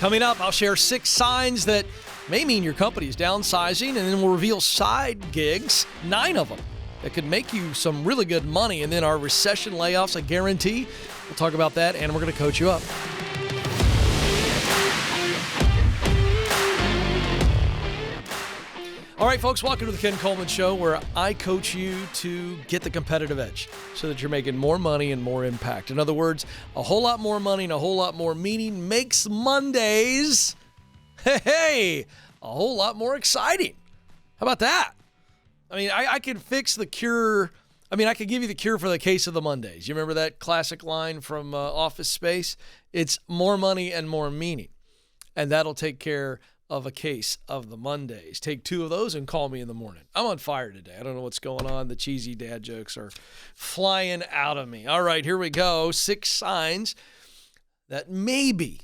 Coming up, I'll share 6 signs that may mean your company is downsizing, and then we'll reveal side gigs, 9 of them, that could make you some really good money. And then our recession layoffs, I guarantee. We'll talk about that, and we're going to coach you up. All right, folks, welcome to the Ken Coleman Show, where I coach you to get the competitive edge so that you're making more money and more impact. In other words, a whole lot more money and a whole lot more meaning makes Mondays, a whole lot more exciting. How about that? I mean, I can fix the cure. I mean, I could give you the cure for the case of the Mondays. You remember that classic line from Office Space? It's more money and more meaning, and that'll take care of a case of the Mondays. Take 2 of those and call me in the morning. I'm on fire today. I don't know what's going on. The cheesy dad jokes are flying out of me. All right, here we go. 6 signs that maybe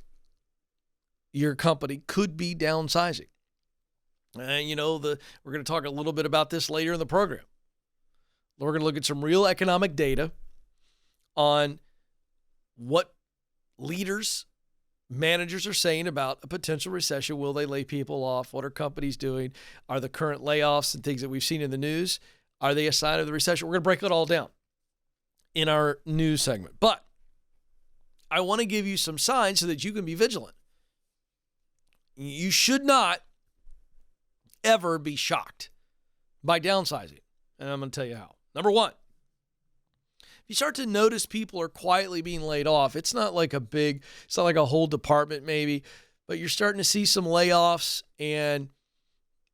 your company could be downsizing. And we're going to talk a little bit about this later in the program. We're going to look at some real economic data on what leaders, managers are saying about a potential recession. Will they lay people off? What are companies doing? Are the current layoffs and things that we've seen in the news, are they a sign of the recession? We're going to break it all down in our news segment. But I want to give you some signs so that you can be vigilant. You should not ever be shocked by downsizing. And I'm going to tell you how. Number 1. You start to notice people are quietly being laid off. It's not like a whole department maybe, but you're starting to see some layoffs, and,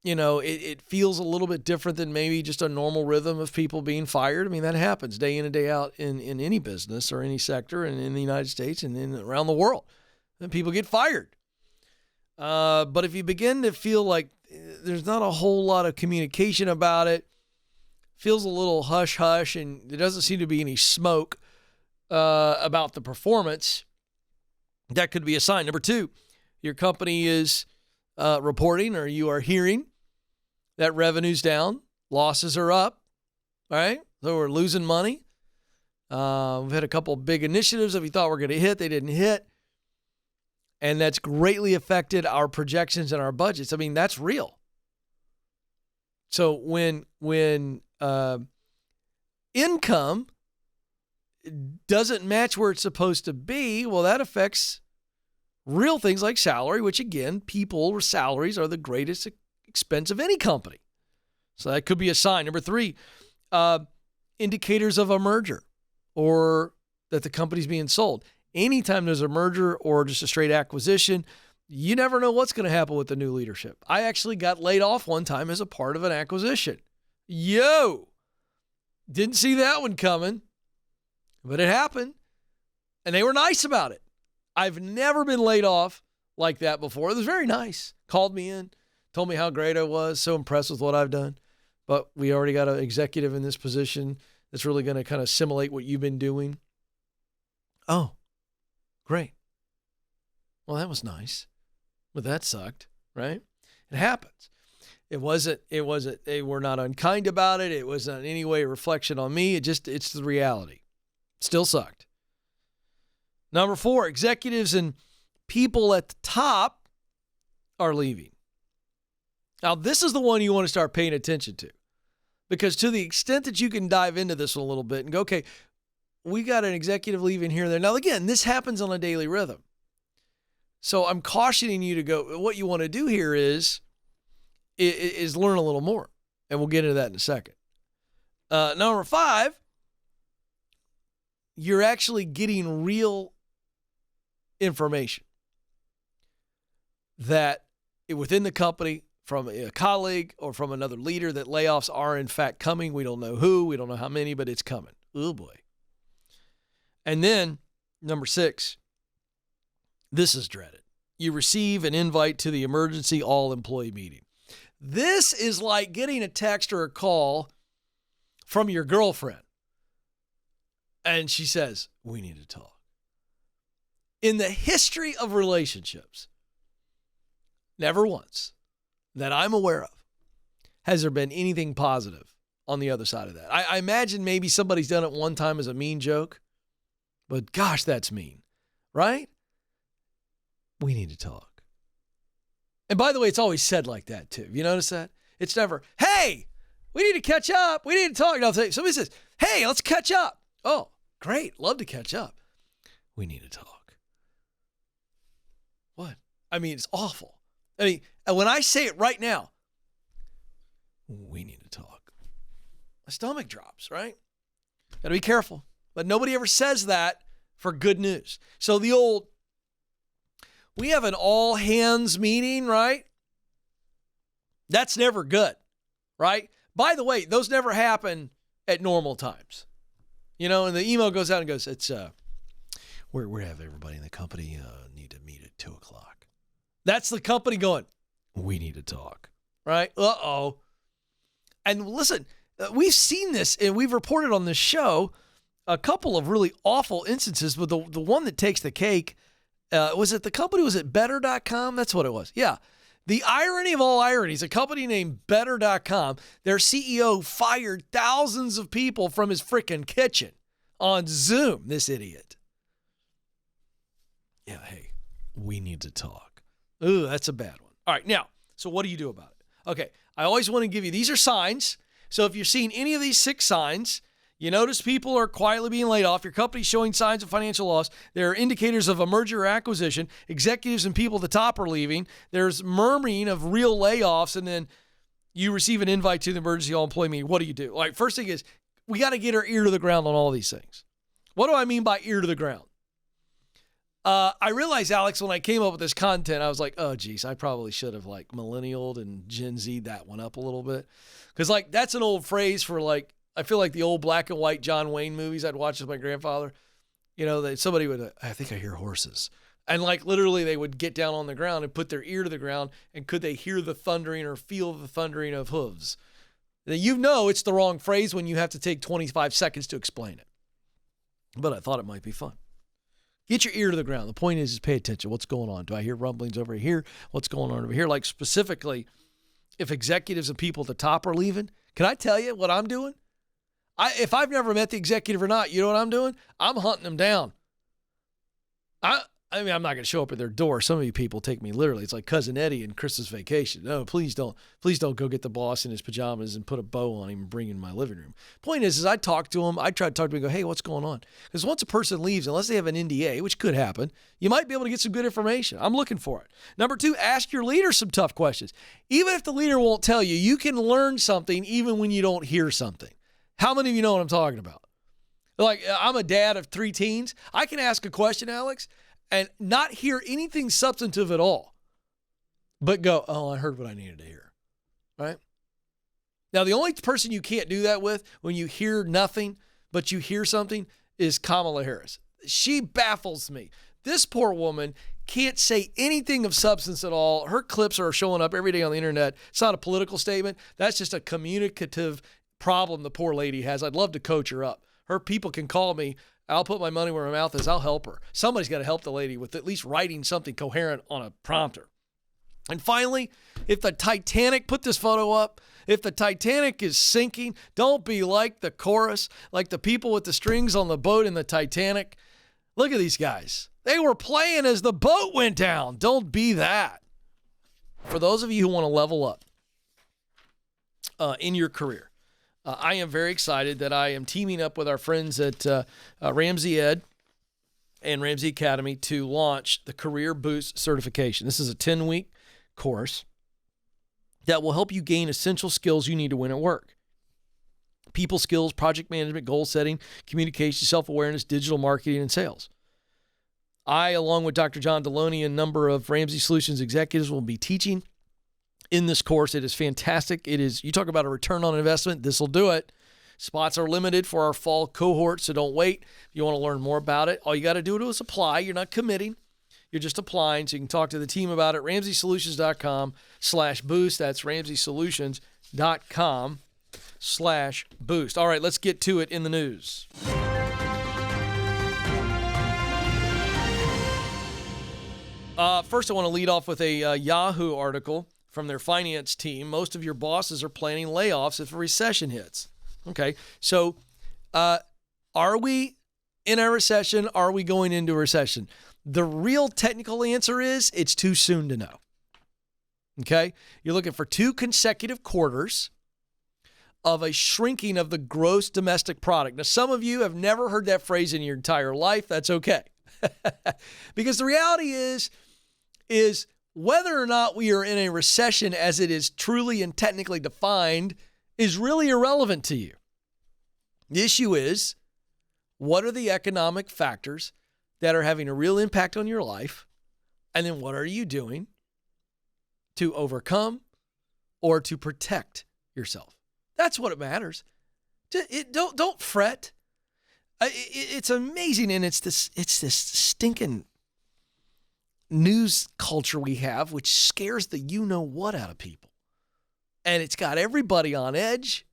it feels a little bit different than maybe just a normal rhythm of people being fired. I mean, that happens day in and day out in any business or any sector, and in the United States and in around the world. And people get fired. But if you begin to feel like there's not a whole lot of communication about it, feels a little hush-hush, and there doesn't seem to be any smoke about the performance, that could be a sign. Number 2, your company is reporting, or you are hearing, that revenue's down, losses are up, all right? So we're losing money. We've had a couple big initiatives that we thought were going to hit. They didn't hit, and that's greatly affected our projections and our budgets. I mean, that's real. So when income doesn't match where it's supposed to be, well, that affects real things like salary, which, again, people with salaries are the greatest expense of any company. So that could be a sign. Number 3, indicators of a merger or that the company's being sold. Anytime there's a merger or just a straight acquisition, you never know what's going to happen with the new leadership. I actually got laid off one time as a part of an acquisition. Didn't see that one coming, but it happened, and they were nice about it. I've never been laid off like that before. It was very nice. Called me in, told me how great I was, so impressed with what I've done. But we already got an executive in this position that's really going to kind of simulate what you've been doing. Oh, great. Well, that was nice. But that sucked, right? It happens. It wasn't, they were not unkind about it. It wasn't in any way a reflection on me. It's the reality. Still sucked. Number 4, executives and people at the top are leaving. Now, this is the one you want to start paying attention to, because to the extent that you can dive into this a little bit and go, okay, we got an executive leaving here and there. Now, again, this happens on a daily rhythm. So I'm cautioning you to go, what you want to do here is learn a little more. And we'll get into that in a second. Number 5, you're actually getting real information that within the company, from a colleague or from another leader, that layoffs are in fact coming. We don't know who, we don't know how many, but it's coming. Oh boy. And then number 6, this is dreaded. You receive an invite to the emergency all-employee meeting. This is like getting a text or a call from your girlfriend, and she says, we need to talk. In the history of relationships, never once that I'm aware of has there been anything positive on the other side of that. I imagine maybe somebody's done it one time as a mean joke, but gosh, that's mean, right? We need to talk. And by the way, it's always said like that too. You notice that? It's never, hey, we need to catch up. We need to talk. No, somebody says, hey, let's catch up. Oh, great. Love to catch up. We need to talk. What? I mean, it's awful. I mean, when I say it right now, we need to talk, my stomach drops, right? Got to be careful. But nobody ever says that for good news. So we have an all hands meeting, right? That's never good, right? By the way, those never happen at normal times. You know, and the email goes out and goes, it's, we have everybody in the company need to meet at 2:00. That's the company going, we need to talk, right? Uh-oh. And listen, we've seen this and we've reported on this show a couple of really awful instances, but the one that takes the cake, was it better.com? That's what it was. Yeah. The irony of all ironies, a company named better.com, their CEO fired thousands of people from his freaking kitchen on Zoom, this idiot. Yeah, hey, we need to talk. Ooh, that's a bad one. All right, now, so what do you do about it? Okay, I always want to give you, these are signs. So if you're seeing any of these 6 signs, you notice people are quietly being laid off, your company's showing signs of financial loss, there are indicators of a merger or acquisition, executives and people at the top are leaving, there's murmuring of real layoffs, and then you receive an invite to the emergency all-employee meeting. What do you do? All right, first thing is, we got to get our ear to the ground on all these things. What do I mean by ear to the ground? I realized, Alex, when I came up with this content, I was like, oh, geez, I probably should have millennialed and Gen Z'd that one up a little bit. Because that's an old phrase for I feel like the old black and white John Wayne movies I'd watch with my grandfather. You know, somebody would, I think I hear horses. And literally they would get down on the ground and put their ear to the ground. And could they hear the thundering or feel the thundering of hooves? Now, you know it's the wrong phrase when you have to take 25 seconds to explain it. But I thought it might be fun. Get your ear to the ground. The point is pay attention. What's going on? Do I hear rumblings over here? What's going on over here? Specifically, if executives and people at the top are leaving, can I tell you what I'm doing? If I've never met the executive or not, you know what I'm doing? I'm hunting them down. I mean, I'm not going to show up at their door. Some of you people take me literally. It's like Cousin Eddie in Christmas Vacation. No, please don't go get the boss in his pajamas and put a bow on him and bring him in my living room. Point is I talk to him. I try to talk to him and go, hey, what's going on? Because once a person leaves, unless they have an NDA, which could happen, you might be able to get some good information. I'm looking for it. Number 2, ask your leader some tough questions. Even if the leader won't tell you, you can learn something even when you don't hear something. How many of you know what I'm talking about? I'm a dad of 3 teens. I can ask a question, Alex, and not hear anything substantive at all, but go, oh, I heard what I needed to hear, right? Now, the only person you can't do that with when you hear nothing, but you hear something is Kamala Harris. She baffles me. This poor woman can't say anything of substance at all. Her clips are showing up every day on the internet. It's not a political statement. That's just a communicative problem the poor lady has. I'd love to coach her up. Her people can call me. I'll put my money where my mouth is. I'll help her. Somebody's got to help the lady with at least writing something coherent on a prompter. And finally, if the Titanic, put this photo up, if the Titanic is sinking, don't be like the chorus, like the people with the strings on the boat in the Titanic. Look at these guys. They were playing as the boat went down. Don't be that. For those of you who want to level up in your career, I am very excited that I am teaming up with our friends at Ramsey Ed and Ramsey Academy to launch the Career Boost certification. This is a 10-week course that will help you gain essential skills you need to win at work. People skills, project management, goal setting, communication, self-awareness, digital marketing, and sales. I, along with Dr. John Deloney and a number of Ramsey Solutions executives, will be teaching in this course. It is fantastic. It is, you talk about a return on investment, this will do it. Spots are limited for our fall cohort, so don't wait. If you want to learn more about it, all you got to do is apply. You're not committing. You're just applying, so you can talk to the team about it. RamseySolutions.com/boost. That's RamseySolutions.com/boost. All right, let's get to it in the news. First, I want to lead off with a Yahoo article from their finance team. Most of your bosses are planning layoffs if a recession hits. Okay, so are we in a recession? Are we going into a recession? The real technical answer is it's too soon to know. Okay? You're looking for 2 consecutive quarters of a shrinking of the gross domestic product. Now, some of you have never heard that phrase in your entire life. That's okay. Because the reality is whether or not we are in a recession as it is truly and technically defined is really irrelevant to you. The issue is, what are the economic factors that are having a real impact on your life? And then what are you doing to overcome or to protect yourself? That's what it matters. Don't fret. It's amazing, and it's this stinking news culture we have, which scares the you-know-what out of people. And it's got everybody on edge.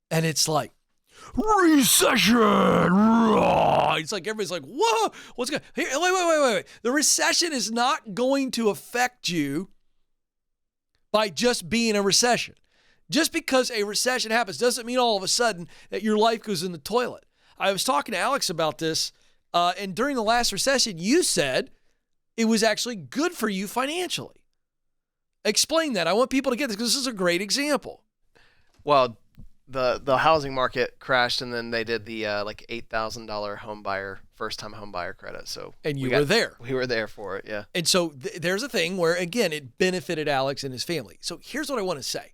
And it's like, recession! It's like everybody's like, whoa, what's going on? Here, wait. The recession is not going to affect you by just being a recession. Just because a recession happens doesn't mean all of a sudden that your life goes in the toilet. I was talking to Alex about this, and during the last recession, you said it was actually good for you financially. Explain that. I want people to get this because this is a great example. Well, the housing market crashed, and then they did the like $8,000 first-time home buyer credit. So and you were there. We were there for it, yeah. And so there's a thing where, again, it benefited Alex and his family. So here's what I want to say.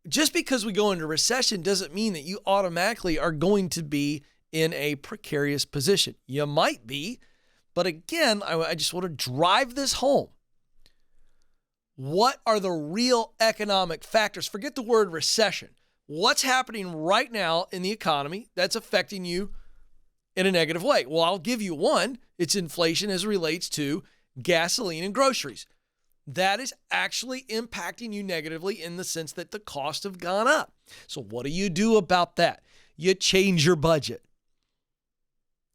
Just because we go into recession doesn't mean that you automatically are going to be in a precarious position. You might be, but again, I just want to drive this home. What are the real economic factors? Forget the word recession. What's happening right now in the economy that's affecting you in a negative way? Well, I'll give you one. It's inflation as it relates to gasoline and groceries. That is actually impacting you negatively in the sense that the costs have gone up. So what do you do about that? You change your budget.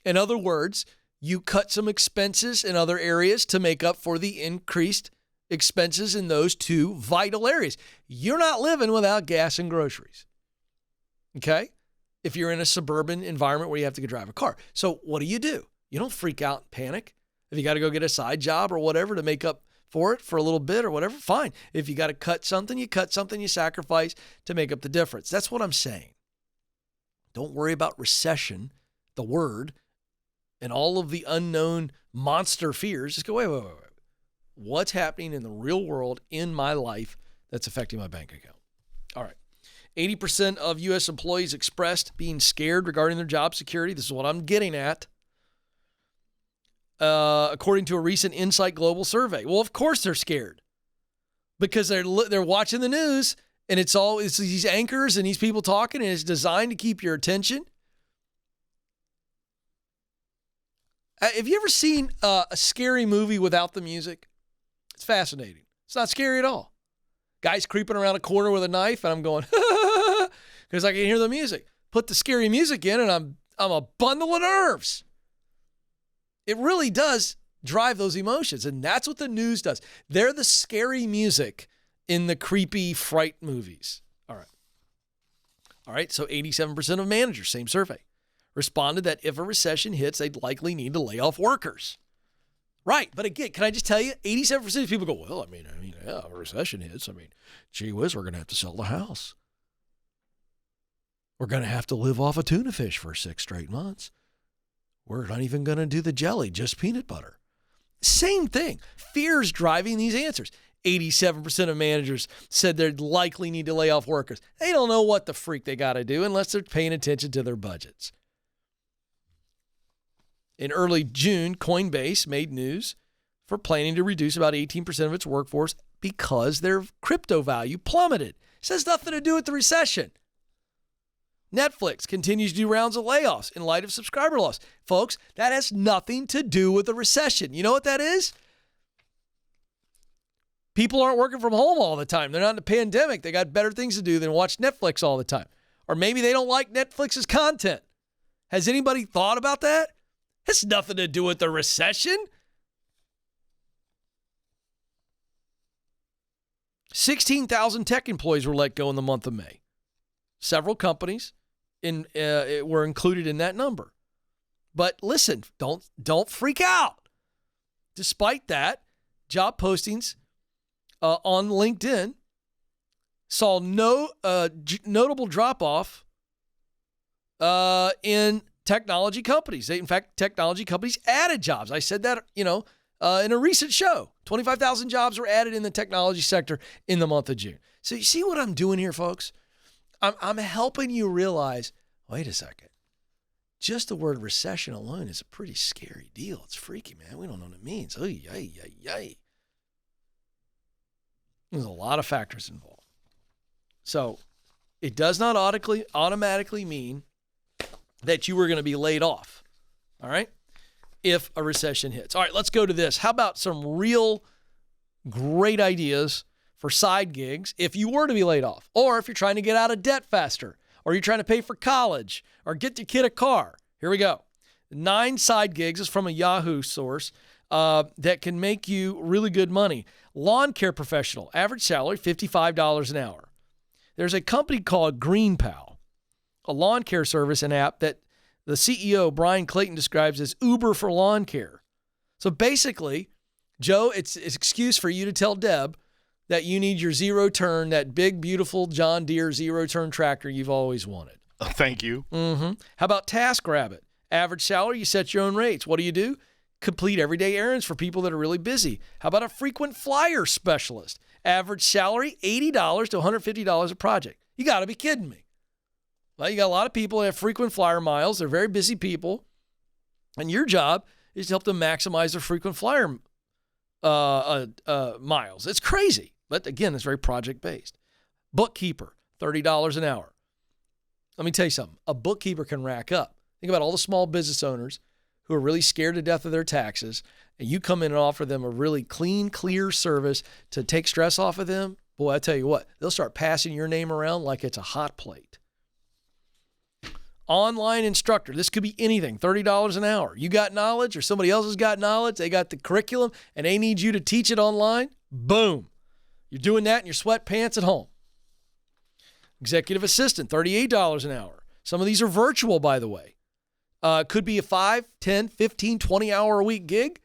In other words, you cut some expenses in other areas to make up for the increased expenses in those 2 vital areas. You're not living without gas and groceries. Okay? If you're in a suburban environment where you have to drive a car. So what do? You don't freak out and panic. If you got to go get a side job or whatever to make up for it for a little bit or whatever, fine. If you got to cut something, you sacrifice to make up the difference. That's what I'm saying. Don't worry about recession, the word, and all of the unknown monster fears. Just go, wait. What's happening in the real world in my life that's affecting my bank account? All right. 80% of U.S. employees expressed being scared regarding their job security. This is what I'm getting at. According to a recent Insight Global survey. Well, of course they're scared because they're watching the news and it's these anchors and these people talking, and it's designed to keep your attention. Have you ever seen a scary movie without the music? It's fascinating. It's not scary at all. Guy's creeping around a corner with a knife, and I'm going, because I can hear the music. Put the scary music in, and I'm a bundle of nerves. It really does drive those emotions, and that's what the news does. They're the scary music in the creepy fright movies. All right, so 87% of managers, same survey, responded that if a recession hits, they'd likely need to lay off workers. Right, but again, can I just tell you, 87% of people go, well, I mean, yeah, a recession hits. I mean, gee whiz, we're going to have to sell the house. We're going to have to live off of tuna fish for 6 straight months. We're not even going to do the jelly, just peanut butter. Same thing. Fear's driving these answers. 87% of managers said they'd likely need to lay off workers. They don't know what the freak they got to do unless they're paying attention to their budgets. In early June, Coinbase made news for planning to reduce about 18% of its workforce because their crypto value plummeted. This has nothing to do with the recession. Netflix continues to do rounds of layoffs in light of subscriber loss. Folks, that has nothing to do with the recession. You know what that is? People aren't working from home all the time. They're not in a pandemic. They got better things to do than watch Netflix all the time. Or maybe they don't like Netflix's content. Has anybody thought about that? Has nothing to do with the recession. 16,000 tech employees were let go in the month of May. Several companies were included in that number. But listen, don't freak out. Despite that, job postings on LinkedIn saw no notable drop-off in technology companies. In fact, technology companies added jobs. I said that, in a recent show. 25,000 jobs were added in the technology sector in the month of June. So you see what I'm doing here, folks? I'm helping you realize, wait a second. Just the word recession alone is a pretty scary deal. It's freaky, man. We don't know what it means. Oy, yay, yay, yay. There's a lot of factors involved. So it does not automatically mean that you are going to be laid off, all right, if a recession hits. All right, let's go to this. How about some real great ideas for side gigs if you were to be laid off, or if you're trying to get out of debt faster, or you're trying to pay for college, or get your kid a car? Here we go. 9 side gigs is from a Yahoo source that can make you really good money. Lawn care professional, average salary, $55 an hour. There's a company called GreenPal, a lawn care service and app that the CEO, Brian Clayton, describes as Uber for lawn care. So basically, Joe, it's an excuse for you to tell Deb that you need your zero turn, that big, beautiful John Deere zero turn tractor you've always wanted. Oh, thank you. Mm-hmm. How about TaskRabbit? Average salary, you set your own rates. What do? Complete everyday errands for people that are really busy. How about a frequent flyer specialist? Average salary, $80 to $150 a project. You got to be kidding me. Well, you got a lot of people that have frequent flyer miles. They're very busy people. And your job is to help them maximize their frequent flyer miles. It's crazy. But again, it's very project-based. Bookkeeper, $30 an hour. Let me tell you something. A bookkeeper can rack up. Think about all the small business owners who are really scared to death of their taxes, and you come in and offer them a really clean, clear service to take stress off of them. Boy, I tell you what, they'll start passing your name around like it's a hot plate. Online instructor. This could be anything, $30 an hour. You got knowledge or somebody else has got knowledge. They got the curriculum and they need you to teach it online. Boom. You're doing that in your sweatpants at home. Executive assistant, $38 an hour. Some of these are virtual, by the way. Could be a 5, 10, 15, 20-hour a week gig.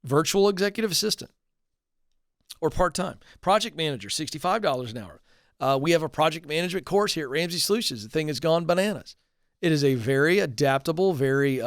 Virtual executive assistant or part-time. Project manager, $65 an hour. We have a project management course here at Ramsey Solutions. The thing has gone bananas. It is a very adaptable, very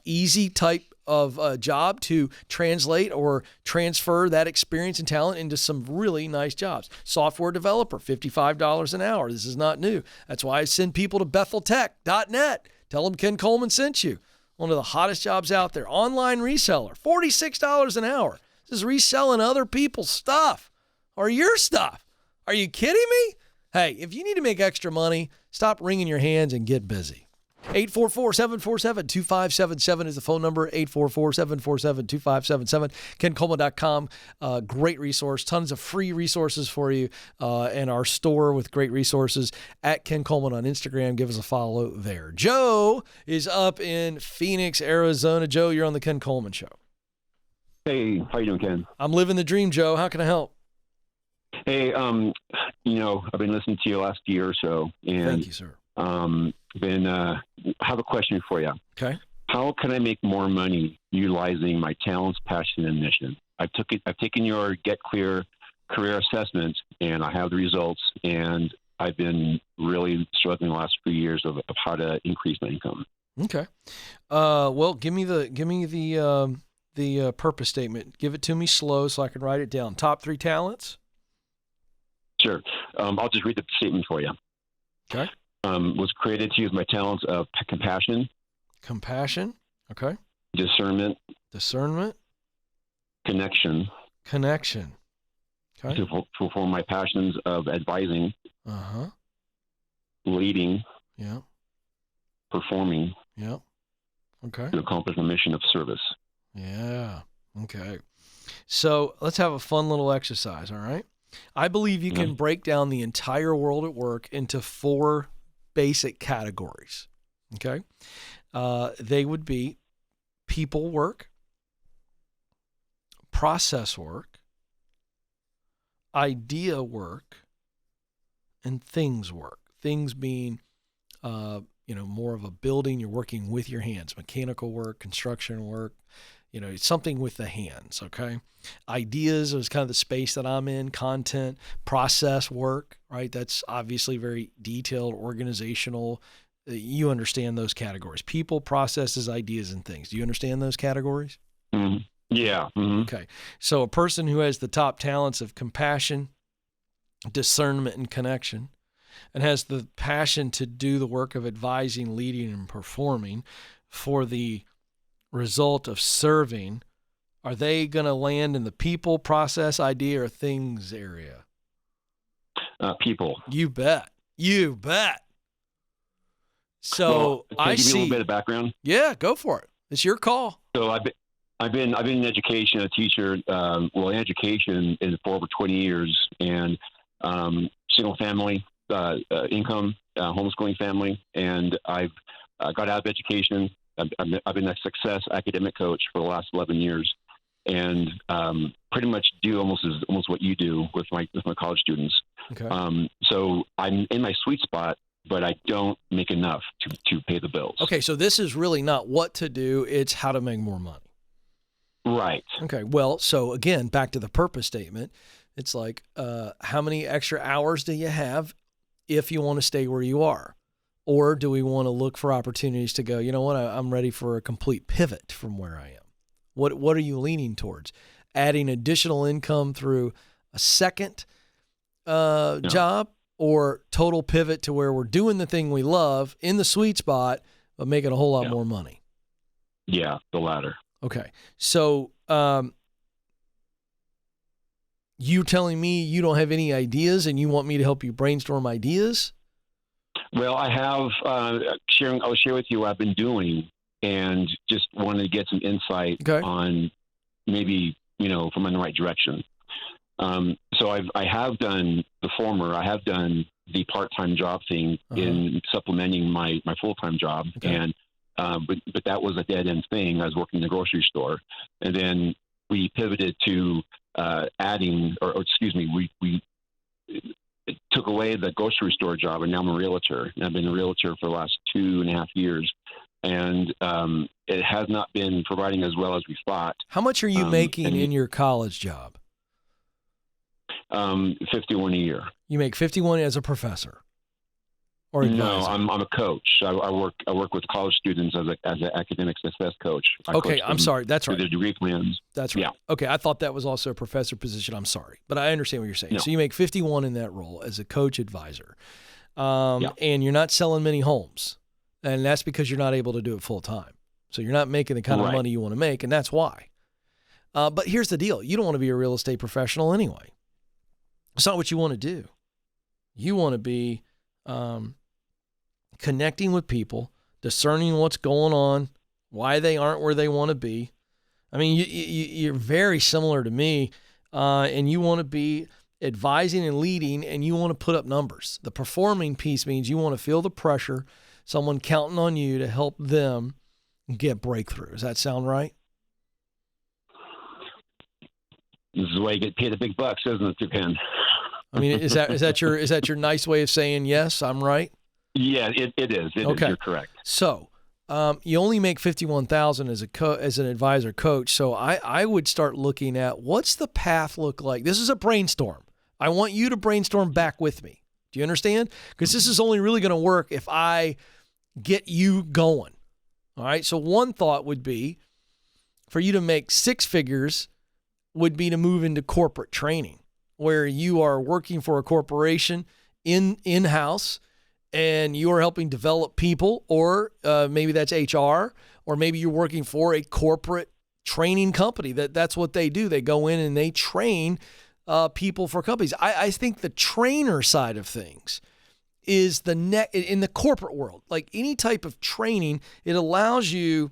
easy type of job to translate or transfer that experience and talent into some really nice jobs. Software developer, $55 an hour. This is not new. That's why I send people to betheltech.net. Tell them Ken Coleman sent you. One of the hottest jobs out there. Online reseller, $46 an hour. This is reselling other people's stuff or your stuff. Are you kidding me? Hey, if you need to make extra money, stop wringing your hands and get busy. 844-747-2577 is the phone number, 844-747-2577. KenColeman.com, great resource, tons of free resources for you, and our store with great resources at Ken Coleman on Instagram. Give us a follow there. Joe is up in Phoenix, Arizona. Joe, you're on the Ken Coleman Show. Hey, how you doing, Ken? I'm living the dream, Joe. How can I help? Hey, I've been listening to you last year or so, and thank you, sir. Have a question for you. Okay. How can I make more money utilizing my talents, passion, and mission? I've taken your Get Clear career assessment, and I have the results, and I've been really struggling the last few years of how to increase my income. Okay. Well, give me the purpose statement. Give it to me slow so I can write it down. Top 3 talents. Sure. I'll just read the statement for you. Okay. Was created to use my talents of compassion. Compassion. Okay. Discernment. Connection. Okay. To fulfill my passions of advising. Uh-huh. Leading. Yeah. Performing. Yeah. Okay. To accomplish my mission of service. Yeah. Okay. So let's have a fun little exercise, all right? I believe you can break down the entire world at work into 4 basic categories, okay? They would be people work, process work, idea work, and things work. Things being, more of a building. You're working with your hands, mechanical work, construction work, It's something with the hands, okay? Ideas is kind of the space that I'm in, content, process work, right? That's obviously very detailed, organizational. You understand those categories. People, processes, ideas, and things. Do you understand those categories? Mm-hmm. Yeah. Mm-hmm. Okay. So a person who has the top talents of compassion, discernment, and connection, and has the passion to do the work of advising, leading, and performing for the result of serving, are they going to land in the people, process, idea, or things area? People. You bet. You bet. So Well, can I give you a see. little bit of background. Yeah, go for it. It's your call. So I've been in education, a teacher. In education for over 20 years, and single family income, homeschooling family, and I've got out of education. I've been a success academic coach for the last 11 years, and pretty much do almost what you do with my college students. Okay. So I'm in my sweet spot, but I don't make enough to pay the bills. Okay, so this is really not what to do, it's how to make more money. Right. Okay, well, so again, back to the purpose statement. It's like, how many extra hours do you have if you want to stay where you are? Or do we want to look for opportunities to go, you know what, I'm ready for a complete pivot from where I am? What are you leaning towards? Adding additional income through a second job, or total pivot to where we're doing the thing we love in the sweet spot, but making a whole lot more money? Yeah, the latter. Okay. So you telling me you don't have any ideas and you want me to help you brainstorm ideas? Well, I have I'll share with you what I've been doing, and just wanted to get some insight on maybe, if I'm in the right direction. So I have done the former. I have done the part-time job thing in supplementing my full-time job. Okay. And, but that was a dead end thing. I was working in the grocery store, and then we pivoted to adding, we took away the grocery store job, and now I'm a realtor. And I've been a realtor for the last 2.5 years. And it has not been providing as well as we thought. How much are you making in your college job? 51 a year. You make 51 as a professor, or advisor? No, I'm a coach. I work with college students as an academic success coach. Okay, I'm sorry. That's right. Their degree plans. That's right. Yeah. Okay, I thought that was also a professor position. I'm sorry, but I understand what you're saying. No. So you make 51 in that role as a coach advisor, and you're not selling many homes, and that's because you're not able to do it full time. So you're not making the kind of money you want to make, and that's why. But here's the deal: you don't want to be a real estate professional anyway. It's not what you want to do. You want to be connecting with people, discerning what's going on, why they aren't where they want to be. I mean, you're very similar to me, and you want to be advising and leading, and you want to put up numbers. The performing piece means you want to feel the pressure, someone counting on you to help them get breakthrough. Does that sound right? This is the way you get paid the big bucks, isn't it, Ken? I mean, is that your nice way of saying yes, I'm right? Yeah, it is. It is. You're correct. So you only make $51,000 as an advisor coach. So I would start looking at, what's the path look like? This is a brainstorm. I want you to brainstorm back with me. Do you understand? Because this is only really going to work if I get you going. All right. So one thought would be, for you to make six figures, would be to move into corporate training, where you are working for a corporation in-house, and you are helping develop people, or maybe that's HR, or maybe you're working for a corporate training company. That's what they do. They go in and they train people for companies. I think the trainer side of things is in the corporate world. Like any type of training, it allows you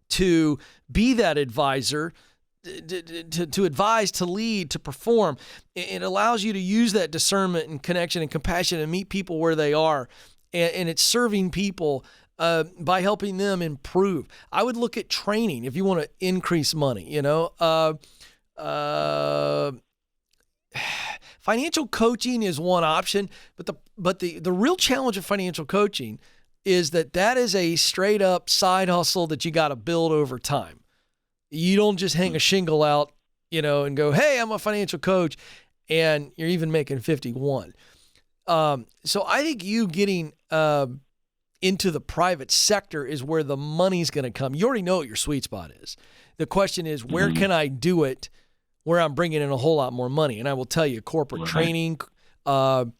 to be that advisor, to advise, to lead, to perform. It allows you to use that discernment and connection and compassion and meet people where they are. And it's serving people by helping them improve. I would look at training if you want to increase money, financial coaching is one option, but the real challenge of financial coaching is that is a straight up side hustle that you got to build over time. You don't just hang a shingle out, and go, hey, I'm a financial coach, and you're even making 51. So I think you getting into the private sector is where the money's going to come. You already know what your sweet spot is. The question is, where can I do it where I'm bringing in a whole lot more money? And I will tell you, corporate training, some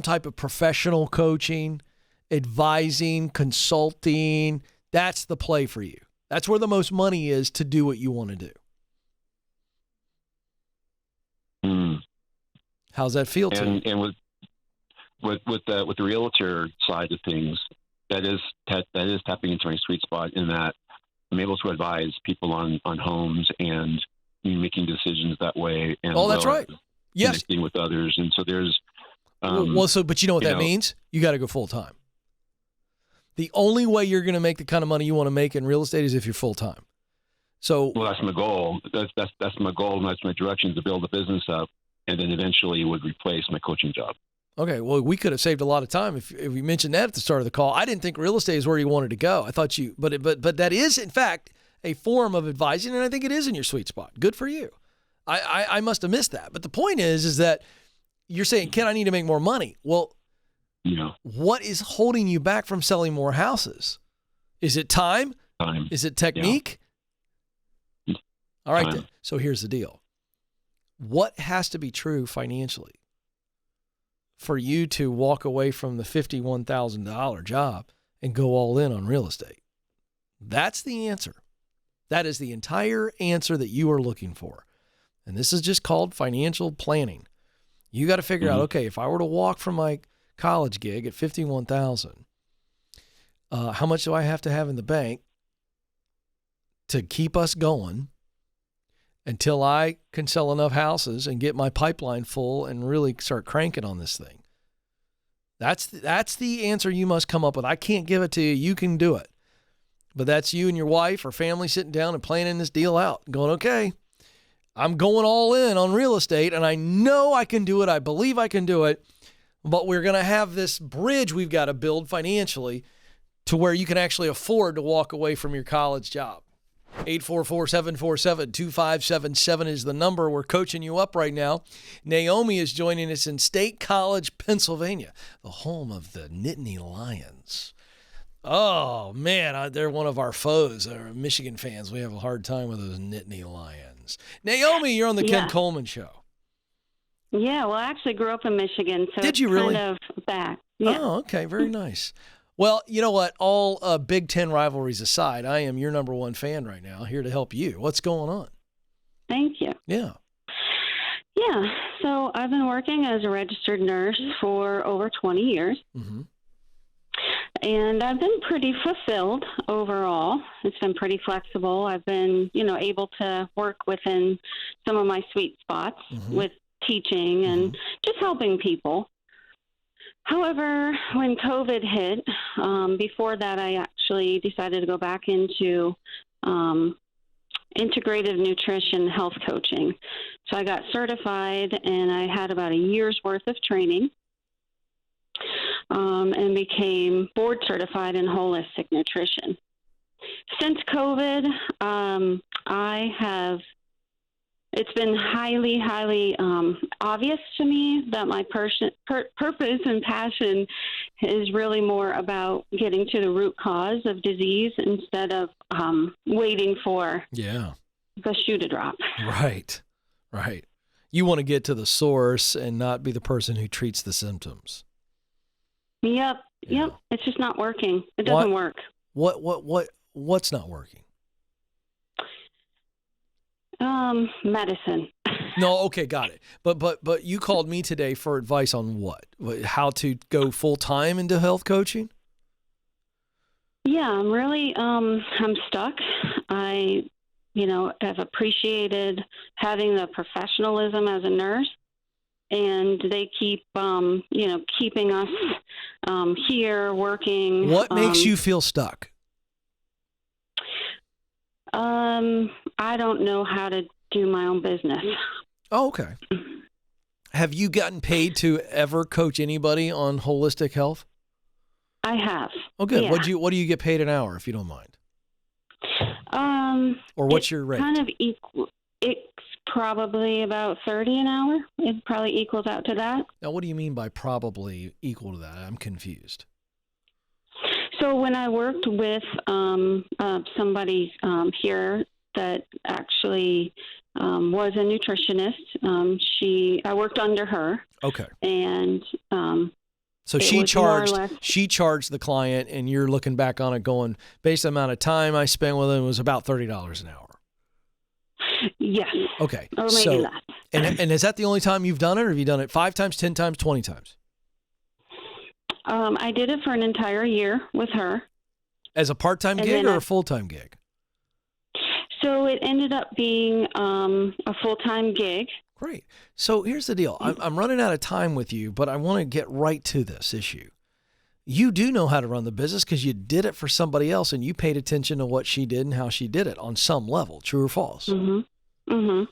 type of professional coaching, advising, consulting, that's the play for you. That's where the most money is to do what you want to do. How's that feel to you? And with the realtor side of things, that is tapping into my sweet spot in that I'm able to advise people on homes and making decisions that way. And that's right. Yes, connecting with others, and so there's. But you know what that means? You got to go full time. The only way you're going to make the kind of money you want to make in real estate is if you're full time. So, that's my goal. That's my goal, and that's my direction, to build a business up, and then eventually would replace my coaching job. Okay, well, we could have saved a lot of time if we mentioned that at the start of the call. I didn't think real estate is where you wanted to go. I thought but that is in fact a form of advising, and I think it is in your sweet spot. Good for you. I must have missed that. But the point is that you're saying, Ken, I need to make more money. Well, what is holding you back from selling more houses? Is it time? Time. Is it technique? Yeah. All right, then. Time. So here's the deal. What has to be true financially for you to walk away from the $51,000 job and go all in on real estate? That's the answer. That is the entire answer that you are looking for. And this is just called financial planning. You got to figure out, okay, if I were to walk from my college gig at $51,000, how much do I have to have in the bank to keep us going until I can sell enough houses and get my pipeline full and really start cranking on this thing? That's the answer you must come up with. I can't give it to you. You can do it. But that's you and your wife or family sitting down and planning this deal out, going, okay, I'm going all in on real estate, and I know I can do it. I believe I can do it. But we're going to have this bridge we've got to build financially to where you can actually afford to walk away from your college job. 844-747-2577 is the number. We're coaching you up right now. Naomi is joining us in State College, Pennsylvania, the home of the Nittany Lions. Oh, man, they're one of our foes. Our Michigan fans, we have a hard time with those Nittany Lions. Naomi, you're on the Ken Coleman Show. Yeah, well, I actually grew up in Michigan, so Did you really? Kind of back. Yeah. Oh, okay, very nice. Well, you know what? All Big Ten rivalries aside, I am your number one fan right now, here to help you. What's going on? Thank you. Yeah. Yeah, so I've been working as a registered nurse for over 20 years. Mm-hmm. And I've been pretty fulfilled overall. It's been pretty flexible. I've been, able to work within some of my sweet spots with teaching and just helping people. However, when COVID hit, before that, I actually decided to go back into integrative nutrition health coaching. So I got certified, and I had about a year's worth of training. And became board certified in holistic nutrition. Since COVID, it's been highly obvious to me that my purpose and passion is really more about getting to the root cause of disease instead of waiting for the shoe to drop. Right. You want to get to the source and not be the person who treats the symptoms. Yep. It's just not working. It doesn't work. What's not working? Medicine. No, okay, got it. But you called me today for advice on what? How to go full time into health coaching? Yeah, I'm really I'm stuck. I have appreciated having the professionalism as a nurse. And they keep, keeping us here working. What makes you feel stuck? I don't know how to do my own business. Oh, okay. Have you gotten paid to ever coach anybody on holistic health? I have. Oh, good. Yeah. What do you get paid an hour, if you don't mind? Or what's your rate? Kind of equal. It's probably about 30 an hour. It probably equals out to that. Now, what do you mean by probably equal to that? I'm confused. So when I worked with somebody here that actually was a nutritionist, I worked under her. Okay. And so she charged the client, and you're looking back on it going, based on the amount of time I spent with him, it was about $30 an hour. Yes. Okay. Or maybe less. And is that the only time you've done it, or have you done it 5 times, 10 times, 20 times? I did it for an entire year with her. As a part-time gig or a full-time gig? So it ended up being a full-time gig. Great. So here's the deal. I'm running out of time with you, but I want to get right to this issue. You do know how to run the business because you did it for somebody else, and you paid attention to what she did and how she did it on some level. True or false? Mm-hmm. Mm-hmm.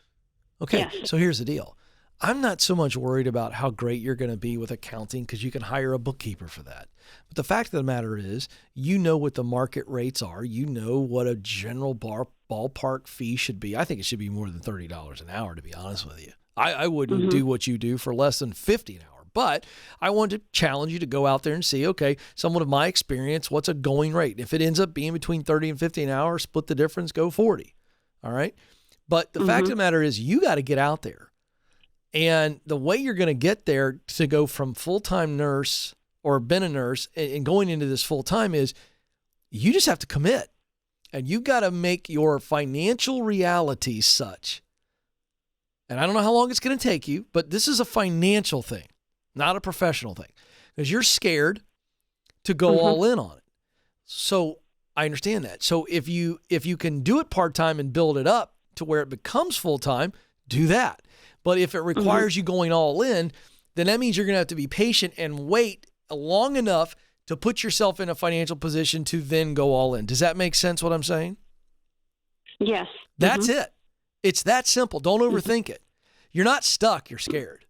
Okay. Yes. So here's the deal. I'm not so much worried about how great you're going to be with accounting because you can hire a bookkeeper for that. But the fact of the matter is, you know what the market rates are. You know what a general ballpark fee should be. I think it should be more than $30 an hour, to be honest with you. I wouldn't do what you do for less than $50 an hour. But I want to challenge you to go out there and see, okay, someone of my experience, what's a going rate? If it ends up being between 30 and 50 an hour, split the difference, go 40. All right? But the fact of the matter is, you got to get out there. And the way you're going to get there to go from full-time nurse or been a nurse and going into this full-time is you just have to commit. And you've got to make your financial reality such. And I don't know how long it's going to take you, but this is a financial thing, not a professional thing, because you're scared to go all in on it. So I understand that. So if you can do it part-time and build it up to where it becomes full-time, do that. But if it requires you going all in, then that means you're going to have to be patient and wait long enough to put yourself in a financial position to then go all in. Does that make sense what I'm saying? Yes. That's it. It's that simple. Don't overthink it. You're not stuck. You're scared.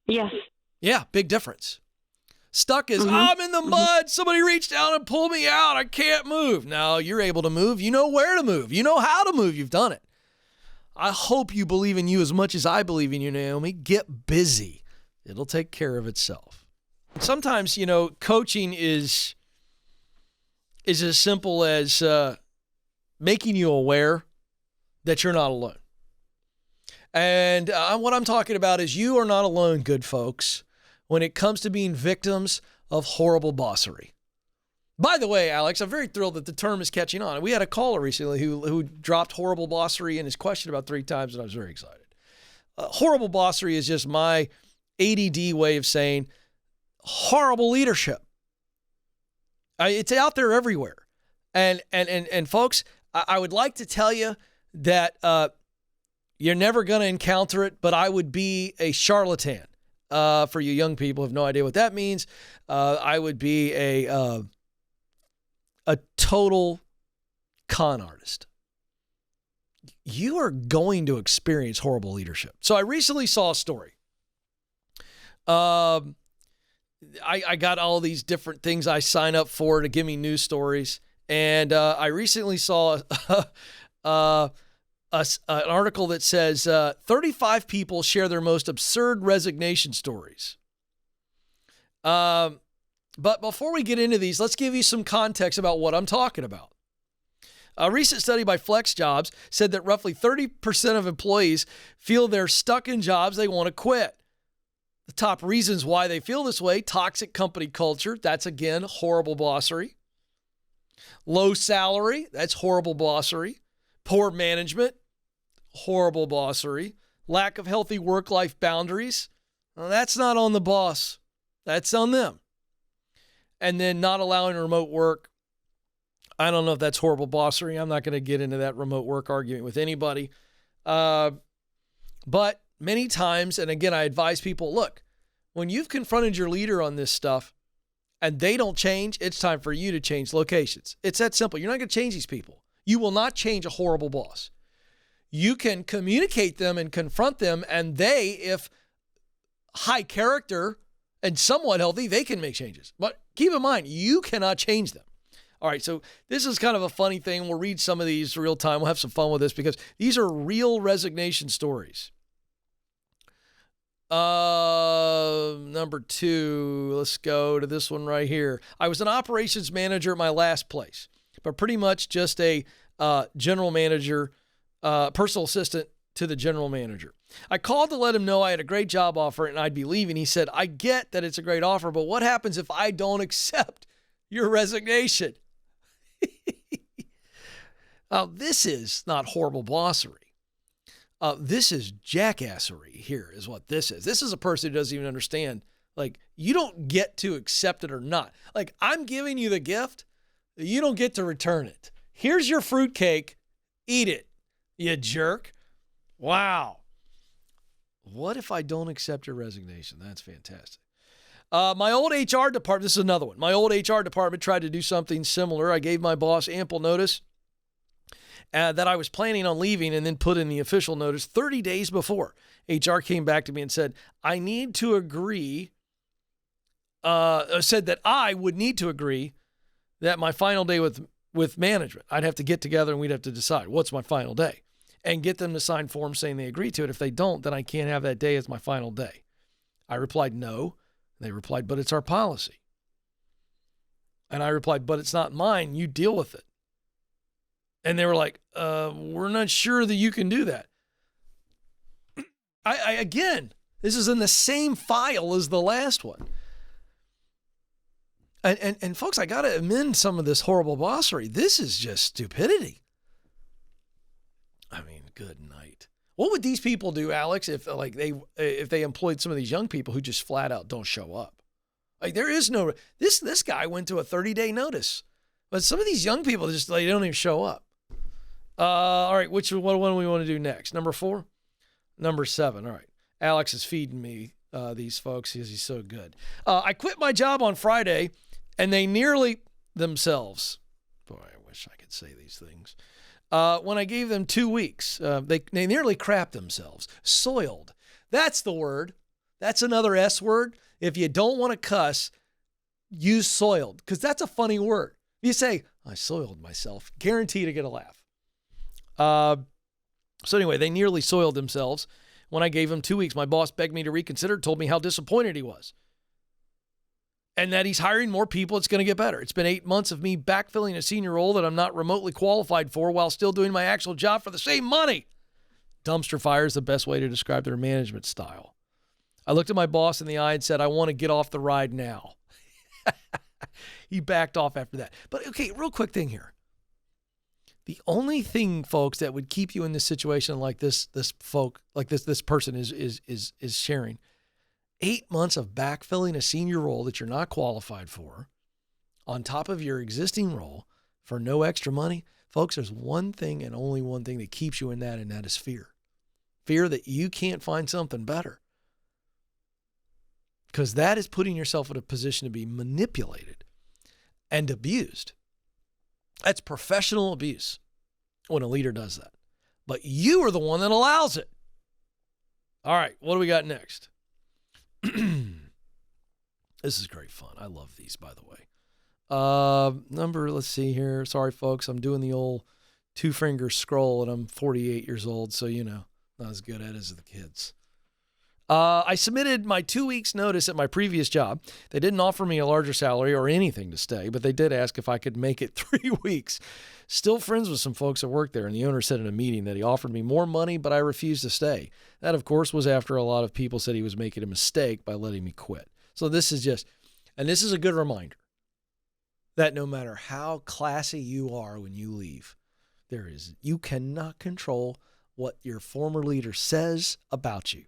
Yes. Yeah, big difference. Stuck is, I'm in the mud. Somebody reached down and pulled me out. I can't move. No, you're able to move. You know where to move. You know how to move. You've done it. I hope you believe in you as much as I believe in you, Naomi. Get busy. It'll take care of itself. Sometimes, coaching is as simple as making you aware that you're not alone. And what I'm talking about is you are not alone, good folks, when it comes to being victims of horrible bossery. By the way, Alex, I'm very thrilled that the term is catching on. We had a caller recently who dropped horrible bossery in his question about 3 times, and I was very excited. Horrible bossery is just my ADD way of saying horrible leadership. It's out there everywhere. And folks, I would like to tell you that you're never going to encounter it, but I would be a charlatan. For you young people who have no idea what that means, I would be a total con artist. You are going to experience horrible leadership. So I recently saw a story. I got all these different things I sign up for to give me news stories. And I recently saw an article that says 35 people share their most absurd resignation stories. But before we get into these, let's give you some context about what I'm talking about. A recent study by FlexJobs said that roughly 30% of employees feel they're stuck in jobs they want to quit. The top reasons why they feel this way: toxic company culture, that's again horrible bossery. Low salary, that's horrible bossery. Poor management, horrible bossery. Lack of healthy work-life boundaries, well, that's not on the boss. That's on them. And then not allowing remote work. I don't know if that's horrible bossery. I'm not going to get into that remote work argument with anybody. But many times, and again, I advise people, look, when you've confronted your leader on this stuff and they don't change, it's time for you to change locations. It's that simple. You're not going to change these people. You will not change a horrible boss. You can communicate them and confront them, and they, if high character and somewhat healthy, they can make changes. But keep in mind, you cannot change them. All right, so this is kind of a funny thing. We'll read some of these real time. We'll have some fun with this because these are real resignation stories. Number 2, let's go to this one right here. I was an operations manager at my last place, but pretty much just a general manager, personal assistant to the general manager. I called to let him know I had a great job offer and I'd be leaving. He said, I get that it's a great offer, but what happens if I don't accept your resignation? This is not horrible bossery. This is jackassery here is what this is. This is a person who doesn't even understand. Like, you don't get to accept it or not. Like, I'm giving you the gift. You don't get to return it. Here's your fruitcake. Eat it, you jerk. Wow. What if I don't accept your resignation? That's fantastic. My old HR department, this is another one. My old HR department tried to do something similar. I gave my boss ample notice that I was planning on leaving and then put in the official notice 30 days before. HR came back to me and said, I need to agree, said that I would need to agree that my final day with management, I'd have to get together and we'd have to decide what's my final day and get them to sign forms saying they agree to it. If they don't, then I can't have that day as my final day. I replied, no. They replied, but it's our policy. And I replied, but it's not mine. You deal with it. And they were like, we're not sure that you can do that. Again, this is in the same file as the last one. And folks, I got to amend some of this horrible bossery. This is just stupidity. I mean, good night. What would these people do, Alex, if they employed some of these young people who just flat out don't show up? Like, there is no, this guy went to a 30-day notice, but some of these young people just, they don't even show up. All right, what one do we want to do next? Number 4? Number 7. All right. Alex is feeding me these folks because he's so good. I quit my job on Friday, and they nearly themselves. Boy, I wish I could say these things. When I gave them 2 weeks, they nearly crapped themselves. Soiled. That's the word. That's another S word. If you don't want to cuss, use soiled, because that's a funny word. You say, I soiled myself. Guaranteed to get a laugh. So anyway, they nearly soiled themselves. When I gave them 2 weeks, my boss begged me to reconsider, told me how disappointed he was. And that he's hiring more people, it's going to get better. It's been 8 months of me backfilling a senior role that I'm not remotely qualified for while still doing my actual job for the same money. Dumpster fire is the best way to describe their management style. I looked at my boss in the eye and said, I want to get off the ride now. He backed off after that. But okay, real quick thing here. The only thing, folks, that would keep you in this situation like this person is sharing 8 months of backfilling a senior role that you're not qualified for on top of your existing role for no extra money. Folks, there's one thing and only one thing that keeps you in that, and that is fear. Fear that you can't find something better. Because that is putting yourself in a position to be manipulated and abused. That's professional abuse when a leader does that. But you are the one that allows it. All right, what do we got next? This is great fun. I love these, by the way. Let's see here. Sorry, folks. I'm doing the old 2-finger scroll, and I'm 48 years old, so, not as good at it as the kids. I submitted my 2 weeks notice at my previous job. They didn't offer me a larger salary or anything to stay, but they did ask if I could make it 3 weeks. Still friends with some folks that work there, and the owner said in a meeting that he offered me more money, but I refused to stay. That, of course, was after a lot of people said he was making a mistake by letting me quit. So this is a good reminder that no matter how classy you are when you leave, you cannot control what your former leader says about you.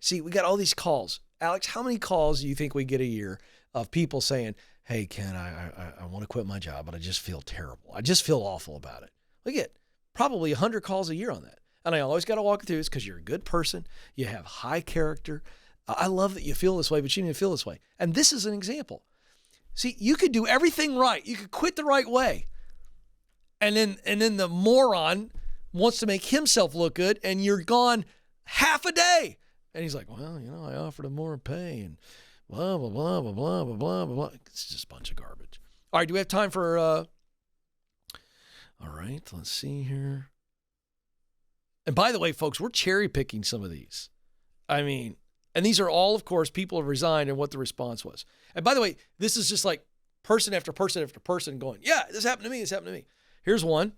See, we got all these calls. Alex, how many calls do you think we get a year of people saying, hey, Ken, I want to quit my job, but I just feel terrible. I just feel awful about it. We get probably 100 calls a year on that. And I always got to walk through this because you're a good person. You have high character. I love that you feel this way, but you need to feel this way. And this is an example. See, you could do everything right. You could quit the right way. And then the moron wants to make himself look good, and you're gone half a day. And he's like, well, I offered him more pay and blah, blah, blah, blah, blah, blah, blah, blah. It's just a bunch of garbage. All right, do we have time for All right, let's see here. And by the way, folks, we're cherry picking some of these. I mean, and these are all, of course, people have resigned and what the response was. And by the way, this is just like person after person after person going, yeah, this happened to me, this happened to me. Here's one.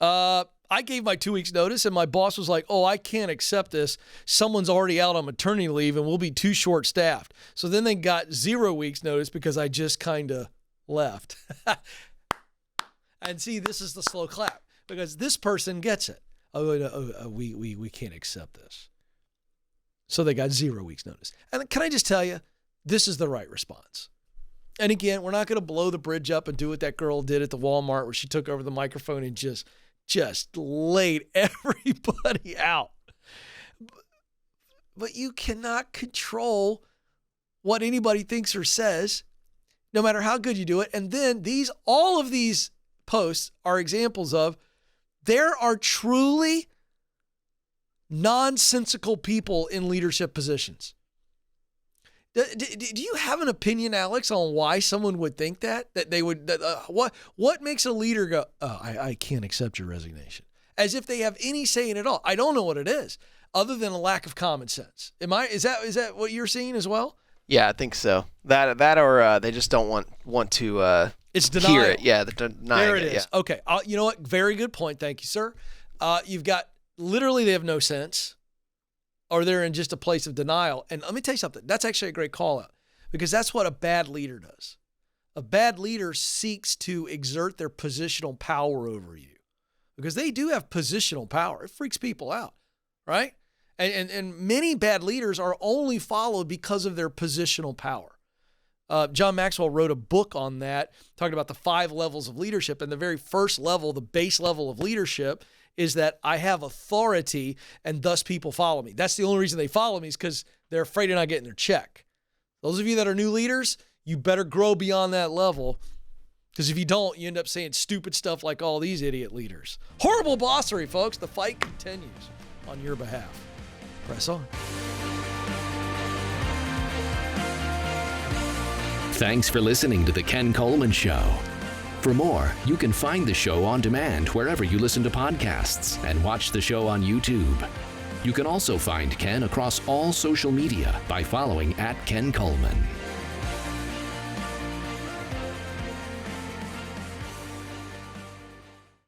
I gave my 2 weeks notice and my boss was like, oh, I can't accept this. Someone's already out on maternity leave and we'll be too short staffed. So then they got 0 weeks notice because I just kind of left. And see, this is the slow clap because this person gets it. We can't accept this. So they got 0 weeks notice. And can I just tell you, this is the right response. And again, we're not going to blow the bridge up and do what that girl did at the Walmart where she took over the microphone and just laid everybody out. But you cannot control what anybody thinks or says, no matter how good you do it. And then all of these posts are examples of there are truly nonsensical people in leadership positions. Do you have an opinion, Alex, on why someone would think that they would? What makes a leader go, oh, I can't accept your resignation, as if they have any say in it all? I don't know what it is, other than a lack of common sense. Is that what you're seeing as well? Yeah, I think so. That or they just don't want to. It's denial. Hear it. Yeah, the denying there it is. Yeah. Okay, you know what? Very good point. Thank you, sir. You've got literally they have no sense. Or they're in just a place of denial. And let me tell you something. That's actually a great call out because that's what a bad leader does. A bad leader seeks to exert their positional power over you because they do have positional power. It freaks people out, right? And many bad leaders are only followed because of their positional power. John Maxwell wrote a book on that, talking about the 5 levels of leadership. And the very first level, the base level of leadership, is that I have authority and thus people follow me. That's the only reason they follow me is because they're afraid of not getting their check. Those of you that are new leaders, you better grow beyond that level because if you don't, you end up saying stupid stuff like all these idiot leaders. Horrible bossery, folks. The fight continues on your behalf. Press on. Thanks for listening to The Ken Coleman Show. For more, you can find the show on demand wherever you listen to podcasts and watch the show on YouTube. You can also find Ken across all social media by following @Ken Coleman.